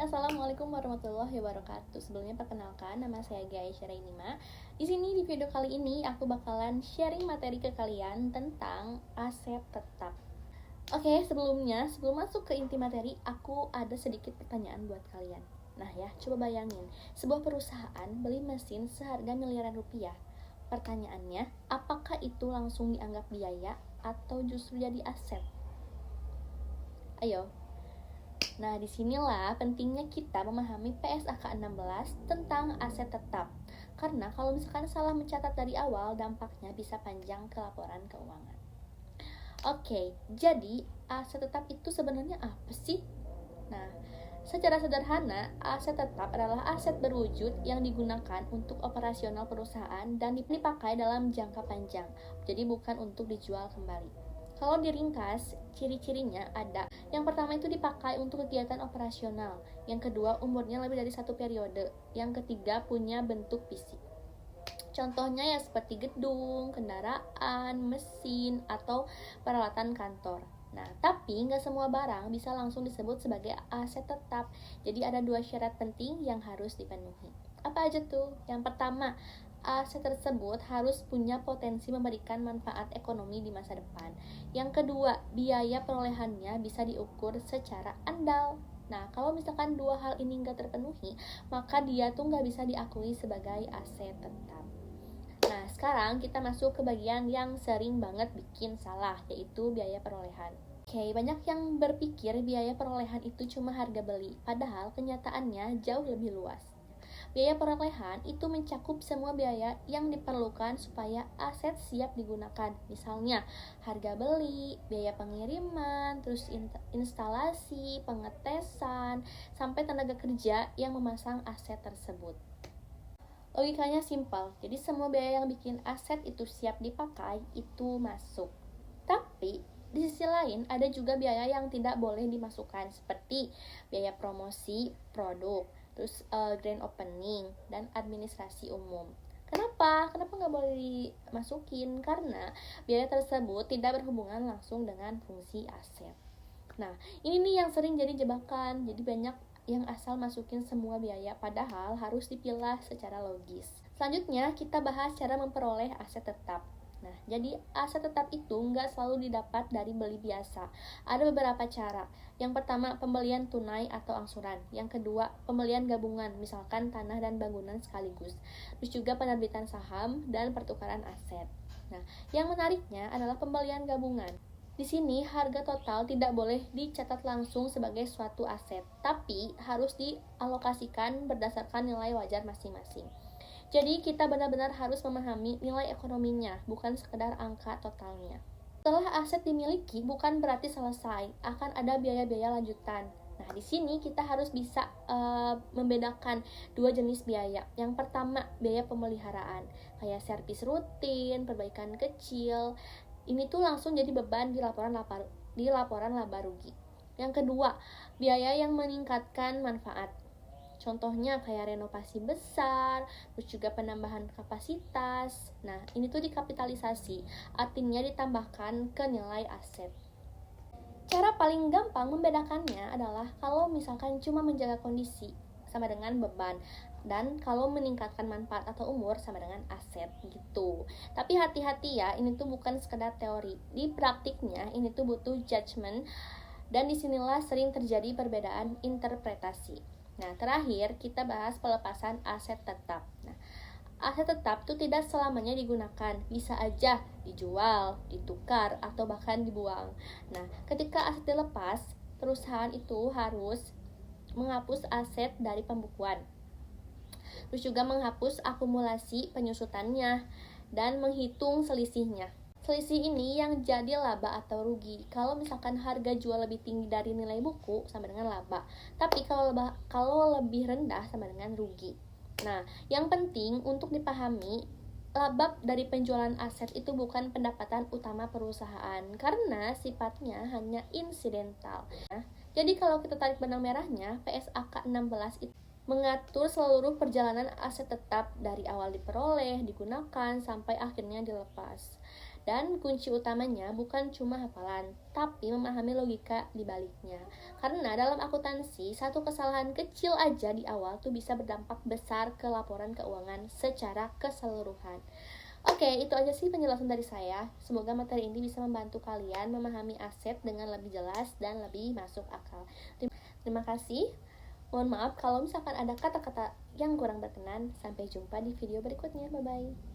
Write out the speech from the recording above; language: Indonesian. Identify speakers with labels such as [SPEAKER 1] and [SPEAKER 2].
[SPEAKER 1] Assalamualaikum warahmatullahi wabarakatuh. Sebelumnya perkenalkan, nama saya Gai Syarainima. Di sini di video kali ini aku bakalan sharing materi ke kalian tentang aset tetap. Oke, sebelum masuk ke inti materi, aku ada sedikit pertanyaan buat kalian. Nah ya, coba bayangin, sebuah perusahaan beli mesin seharga miliaran rupiah. Pertanyaannya, apakah itu langsung dianggap biaya atau justru jadi aset? Ayo. Nah, disinilah pentingnya kita memahami PSAK 16 tentang aset tetap. Karena kalau misalkan salah mencatat dari awal, dampaknya bisa panjang ke laporan keuangan. Oke, jadi aset tetap itu sebenarnya apa sih? Nah, secara sederhana, aset tetap adalah aset berwujud yang digunakan untuk operasional perusahaan dan dipakai dalam jangka panjang. Jadi bukan untuk dijual kembali. Kalau diringkas, ciri-cirinya ada. Yang pertama itu dipakai untuk kegiatan operasional. Yang kedua, umurnya lebih dari 1 periode. Yang ketiga, punya bentuk fisik. Contohnya ya seperti gedung, kendaraan, mesin, atau peralatan kantor. Nah, tapi nggak semua barang bisa langsung disebut sebagai aset tetap. Jadi ada 2 syarat penting yang harus dipenuhi. Apa aja tuh? Yang pertama, aset tersebut harus punya potensi memberikan manfaat ekonomi di masa depan. Yang kedua, biaya perolehannya bisa diukur secara andal. Nah, kalau misalkan 2 hal ini nggak terpenuhi, maka dia tuh nggak bisa diakui sebagai aset tetap. Nah, sekarang kita masuk ke bagian yang sering banget bikin salah, yaitu biaya perolehan. Oke, banyak yang berpikir biaya perolehan itu cuma harga beli, padahal kenyataannya jauh lebih luas. Biaya perolehan itu mencakup semua biaya yang diperlukan supaya aset siap digunakan. Misalnya, harga beli, biaya pengiriman, terus instalasi, pengetesan, sampai tenaga kerja yang memasang aset tersebut. Logikanya simpel, jadi semua biaya yang bikin aset itu siap dipakai itu masuk. Tapi di sisi lain ada juga biaya yang tidak boleh dimasukkan, seperti biaya promosi produk, terus grand opening, dan administrasi umum. Kenapa nggak boleh dimasukin? Karena biaya tersebut tidak berhubungan langsung dengan fungsi aset. Nah, ini nih yang sering jadi jebakan. Jadi banyak yang asal masukin semua biaya, padahal harus dipilah secara logis. Selanjutnya, kita bahas cara memperoleh aset tetap. Nah, jadi aset tetap itu nggak selalu didapat dari beli biasa. Ada beberapa cara. Yang pertama, pembelian tunai atau angsuran. Yang kedua, pembelian gabungan, misalkan tanah dan bangunan sekaligus. Terus juga penerbitan saham dan pertukaran aset. Nah, yang menariknya adalah pembelian gabungan. Di sini, harga total tidak boleh dicatat langsung sebagai suatu aset, tapi harus dialokasikan berdasarkan nilai wajar masing-masing. Jadi, kita benar-benar harus memahami nilai ekonominya, bukan sekedar angka totalnya. Setelah aset dimiliki, bukan berarti selesai, akan ada biaya-biaya lanjutan. Nah, di sini kita harus bisa membedakan 2 jenis biaya. Yang pertama, biaya pemeliharaan, kayak servis rutin, perbaikan kecil. Ini tuh langsung jadi beban di laporan laba rugi. Yang kedua, biaya yang meningkatkan manfaat. Contohnya kayak renovasi besar, terus juga penambahan kapasitas. Nah, ini tuh dikapitalisasi, artinya ditambahkan ke nilai aset. Cara paling gampang membedakannya adalah kalau misalkan cuma menjaga kondisi sama dengan beban, dan kalau meningkatkan manfaat atau umur sama dengan aset gitu. Tapi hati-hati ya, ini tuh bukan sekedar teori. Di praktiknya ini tuh butuh judgement, dan disinilah sering terjadi perbedaan interpretasi. Nah, terakhir kita bahas pelepasan aset tetap. Nah, aset tetap itu tidak selamanya digunakan, bisa aja dijual, ditukar, atau bahkan dibuang. Nah, ketika aset dilepas, perusahaan itu harus menghapus aset dari pembukuan. Terus juga menghapus akumulasi penyusutannya dan menghitung selisihnya. Selisih ini yang jadi laba atau rugi. Kalau misalkan harga jual lebih tinggi dari nilai buku sama dengan laba. Tapi kalau lebih rendah sama dengan rugi. Nah, yang penting untuk dipahami, laba dari penjualan aset itu bukan pendapatan utama perusahaan karena sifatnya hanya insidental. Nah, jadi kalau kita tarik benang merahnya, PSAK 16 itu mengatur seluruh perjalanan aset tetap dari awal diperoleh, digunakan, sampai akhirnya dilepas. Dan kunci utamanya bukan cuma hafalan, tapi memahami logika di baliknya. Karena dalam akuntansi, satu kesalahan kecil aja di awal tuh bisa berdampak besar ke laporan keuangan secara keseluruhan. Oke, itu aja sih penjelasan dari saya. Semoga materi ini bisa membantu kalian memahami aset dengan lebih jelas dan lebih masuk akal. Terima kasih. Mohon maaf kalau misalkan ada kata-kata yang kurang berkenan. Sampai jumpa di video berikutnya. Bye-bye.